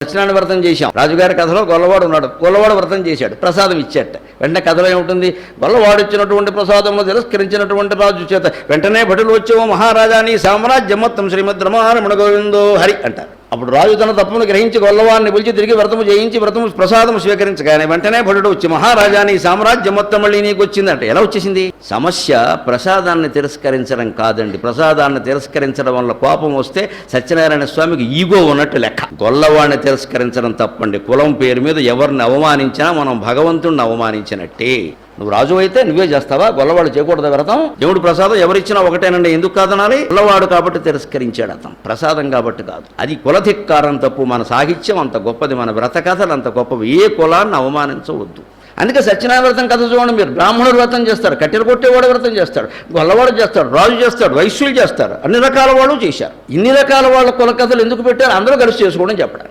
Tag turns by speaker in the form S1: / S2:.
S1: సత్యనారాయణ వ్రతం చేశాం. రాజుగారి కథలో గొల్లవాడు ఉన్నాడు. గొల్లవాడు వ్రతం చేశాడు, ప్రసాదం ఇచ్చాట. వెంటనే కథలో ఏముంటుంది? గొల్లవాడు ఇచ్చినటువంటి ప్రసాదము తిరస్కరించినటువంటి రాజు చేత వెంటనే భటులు వచ్చేవో మహారాజా నీ సామ్రాజ్యం మొత్తం శ్రీమద్ రమణ గోవిందో హరి అంటారు. అప్పుడు రాజు తన తప్పును గ్రహించి గొల్లవాడిని పిలిచి తిరిగి వ్రతము చేయించి వ్రతము ప్రసాదము స్వీకరించగానే వెంటనే భటుడు వచ్చి మహారాజా నీ సామ్రాజ్యం మొత్తం మళ్ళీ నీకు వచ్చిందంటే ఎలా వచ్చేసింది? సమస్య ప్రసాదాన్ని తిరస్కరించడం కాదండి. ప్రసాదాన్ని తిరస్కరించడం వల్ల కోపం వస్తే సత్యనారాయణ స్వామికి ఈగో ఉన్నట్టు లెక్క. గొల్లవాడిని తిరస్కరించడం తప్పండి. కులం పేరు మీద ఎవరిని అవమానించినా మనం భగవంతుడిని అవమానించినట్టే. నువ్వు రాజు అయితే నువ్వే చేస్తావా? గొల్లవాడు చేయకూడదు వ్రతం. దేవుడు ప్రసాదం ఎవరిచ్చినా ఒకటేనండి, ఎందుకు కాదనాలి? గొల్లవాడు కాబట్టి తిరస్కరించాడు అతను, ప్రసాదం కాబట్టి కాదు. అది కులధిక్కారం తప్పు. మన సాహిత్యం అంత గొప్పది, మన వ్రత కథలు అంత గొప్పవి. ఏ కులాన్ని అవమానించవద్దు. అందుకే సత్యనారాయణ వ్రతం కథ చూడండి మీరు. బ్రాహ్మణుడు వ్రతం చేస్తారు, కట్టెలు కొట్టేవాడు వ్రతం చేస్తాడు, గొల్లవాడు చేస్తాడు, రాజు చేస్తాడు, వైశ్యులు చేస్తారు, అన్ని రకాల వాళ్ళు చేశారు. ఇన్ని రకాల వాళ్ళ కుల కథలు ఎందుకు పెట్టారు? అందరూ కలిసి చేసుకోవడం చెప్పడం.